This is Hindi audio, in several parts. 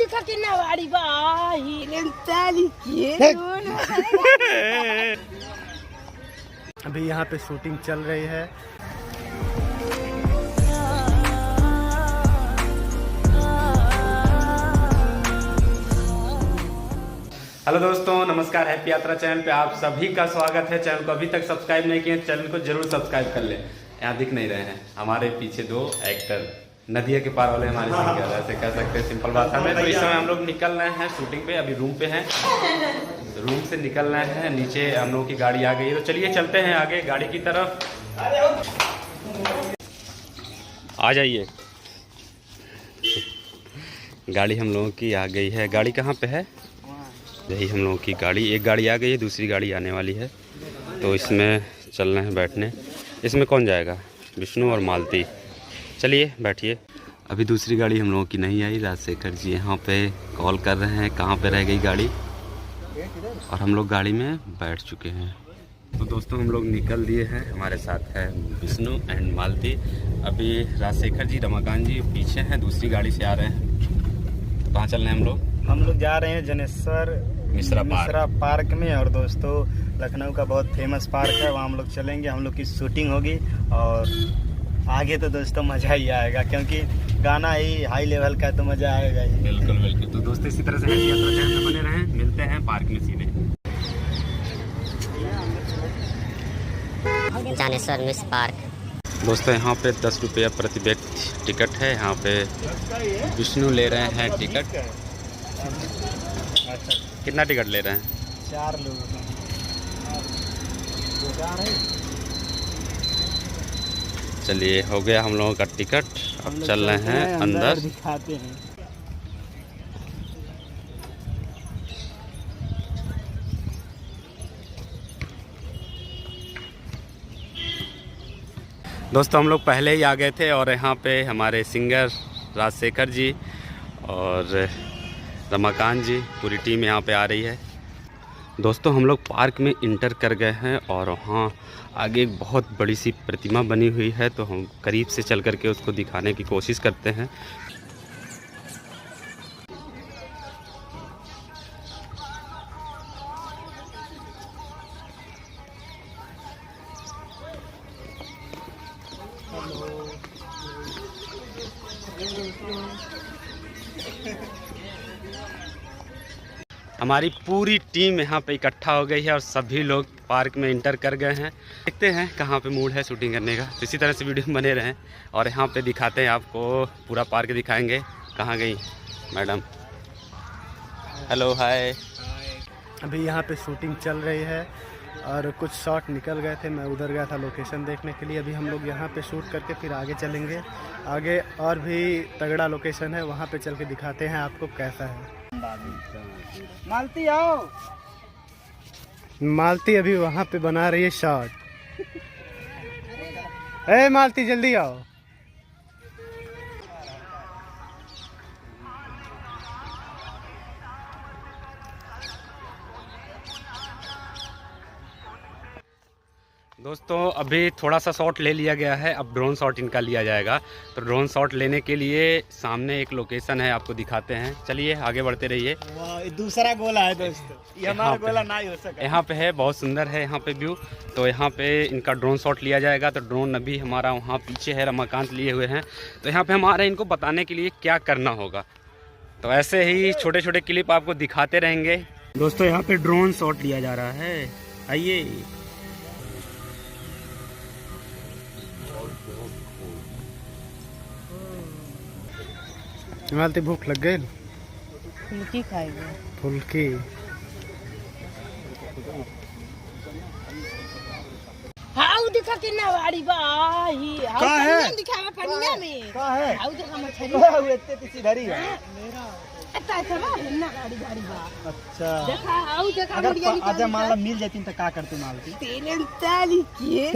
दिखा के ना वाड़ी बाही लेंताली के अभी यहाँ पे शूटिंग चल रही है। हेलो दोस्तों, नमस्कार। हैप्पी यात्रा चैनल पे आप सभी का स्वागत है। चैनल को अभी तक सब्सक्राइब नहीं किए, चैनल को जरूर सब्सक्राइब कर ले। यहाँ दिख नहीं रहे हैं हमारे पीछे दो एक्टर, नदिया के पार वाले हमारे सिंगर, ऐसे कह सकते हैं। सिंपल बात है। तो इस समय हम लोग निकल रहे हैं शूटिंग पे। अभी रूम पे हैं, रूम से निकल रहे हैं। नीचे हम लोग की गाड़ी आ गई है, तो चलिए चलते हैं आगे गाड़ी की तरफ। आ जाइए, गाड़ी हम लोगों की आ गई है। गाड़ी कहाँ पे है? यही हम लोगों की गाड़ी। एक गाड़ी आ गई है, दूसरी गाड़ी आने वाली है, तो इसमें चल रहे हैं बैठने। इसमें कौन जाएगा? विष्णु और मालती। चलिए बैठिए। अभी दूसरी गाड़ी हम लोगों की नहीं आई। राजशेखर जी यहाँ पे कॉल कर रहे हैं कहाँ पे रह गई गाड़ी, और हम लोग गाड़ी में बैठ चुके हैं। तो दोस्तों हम लोग निकल दिए हैं। हमारे साथ है विष्णु एंड मालती। अभी राजशेखर जी, रमाकांत जी पीछे हैं, दूसरी गाड़ी से आ रहे हैं। तो कहाँ चल रहे हैं हम लोग? हम लोग जा रहे हैं जनेश्वर मिश्रा पार्क में। और दोस्तों लखनऊ का बहुत फेमस पार्क है, वहाँ हम लोग चलेंगे। हम लोग की शूटिंग होगी और आगे तो दोस्तों मज़ा ही आएगा, क्योंकि गाना ही हाई लेवल का है, तो मज़ा आएगा ही। बिल्कुल बिल्कुल। तो दोस्तों इसी तरह से यात्रा चैनल पे बने रहें। मिलते हैं पार्क में सीधे। जनेश्वर मिश्रा पार्क। दोस्तों यहाँ पे 10 रुपया प्रति व्यक्ति टिकट है। यहाँ पे विष्णु ले रहे हैं टिकट। कितना टिकट ले रहे हैं? 4 लोग। चलिए, हो गया हम लोगों का टिकट। अब चल रहे हैं अंदर। दिखाते हैं। दोस्तों हम लोग पहले ही आ गए थे, और यहाँ पे हमारे सिंगर राजशेखर जी और रमाकांत जी, पूरी टीम यहाँ पे आ रही है। दोस्तों हम लोग पार्क में इंटर कर गए हैं, और वहाँ आगे एक बहुत बड़ी सी प्रतिमा बनी हुई है, तो हम करीब से चल करके उसको दिखाने की कोशिश करते हैं। हमारी पूरी टीम यहाँ पे इकट्ठा हो गई है, और सभी लोग पार्क में इंटर कर गए हैं। देखते हैं कहाँ पे मूड है शूटिंग करने का। तो इसी तरह से वीडियो में बने रहें, और यहाँ पे दिखाते हैं आपको, पूरा पार्क दिखाएंगे। कहाँ गई मैडम? हेलो, हाय। अभी यहाँ पे शूटिंग चल रही है, और कुछ शॉट निकल गए थे। मैं उधर गया था लोकेशन देखने के लिए। अभी हम लोग यहाँ पे शूट करके फिर आगे चलेंगे। आगे और भी तगड़ा लोकेशन है, वहाँ पे चल के दिखाते हैं आपको कैसा है। मालती आओ। मालती अभी वहाँ पे बना रही है शॉट। ए मालती जल्दी आओ। दोस्तों अभी थोड़ा सा शॉट ले लिया गया है, अब ड्रोन शॉट इनका लिया जाएगा। तो ड्रोन शॉट लेने के लिए सामने एक लोकेशन है, आपको दिखाते हैं। चलिए आगे बढ़ते रहिए। दूसरा गोला है दोस्तों, ये हमारा गोला नहीं हो सका। यहाँ पे है, बहुत सुंदर है यहाँ पे व्यू। तो यहाँ पे इनका ड्रोन शॉट लिया जाएगा। तो ड्रोन अभी हमारा वहाँ पीछे है, रमाकांत लिए हुए हैं। तो यहाँ पे हम आ रहे हैं इनको बताने के लिए क्या करना होगा। तो ऐसे ही छोटे छोटे क्लिप आपको दिखाते रहेंगे। दोस्तों यहाँ पे ड्रोन शॉट लिया जा रहा है, आइए। मालती भूख लग गई? फुल्की खाएगा। फुल्की। हाउ दिखा के ना वाड़ी बाही का है? दिखावा पनिया में का है? हाउ देखा मछली इतने पीछे धरी है मेरा। अच्छा ना गाड़ी गाड़ी बा। अच्छा देखा हाउ देखा अगर मुड़िया निकाल। अच्छा मान ला मिल जाती तो का करते मालती? तेलन ताली के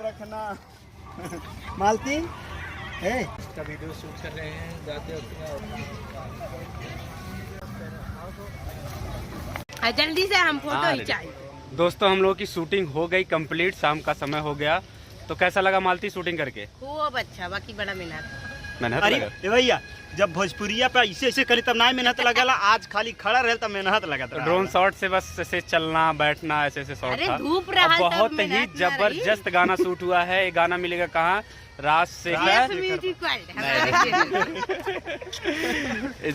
रखना मालती है। का वीडियो शूट कर रहे हैं, जाते जल्दी से हम फोटो खिंचाएं। दोस्तों हम लोग की शूटिंग हो गई कंप्लीट। शाम का समय हो गया, तो कैसा लगा मालती शूटिंग करके? खूब अच्छा, बाकी बड़ा मेहनत मेहनत अरे लगा? ए भैया, जब भोजपुरिया पे ऐसे ऐसे करी तब ना मेहनत लगेला, आज खाली खड़ा रहे तब मेहनत लगत तो रहा। ड्रोन शॉट से बस ऐसे चलना बैठना ऐसे ऐसे शॉट अरे था। धूप और रहा बहुत तब ही मेहनत ना जबरदस्त गाना शूट हुआ है। ये गाना मिलेगा कहाँ? राजशेखर म्यूजिक वर्ल्ड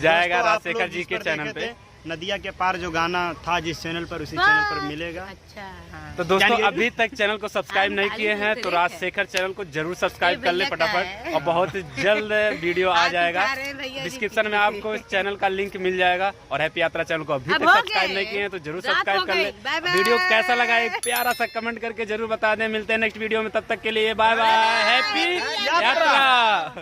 जाएगा दोस्तों, आप राजशेखर लोग जी जिस के पर चैनल देखे पे। थे, नदिया के पार जो गाना था जिस चैनल पर, उसी चैनल पर मिलेगा। अच्छा हाँ। तो दोस्तों जानिए- अभी तक चैनल को सब्सक्राइब नहीं किए हैं तो राजशेखर चैनल को जरूर सब्सक्राइब कर ले भैया का फटाफट। है। और बहुत जल्द वीडियो आ हाथ जाएगा उठा रहे हैं भैया जी। डिस्क्रिप्शन में आपको इस चैनल का लिंक मिल जाएगा। और हैप्पी यात्रा चैनल को अभी अब तक हो सब्सक्राइब गए। नहीं किए हैं तो जरूर रात सब्सक्राइब हो कर ले। गई। Bye bye. वीडियो कैसा लगा एक प्यारा सा कमेंट करके जरूर बता दें। मिलते हैं नेक्स्ट वीडियो में, तब तक के लिए बाय बाय, हैप्पी यात्रा।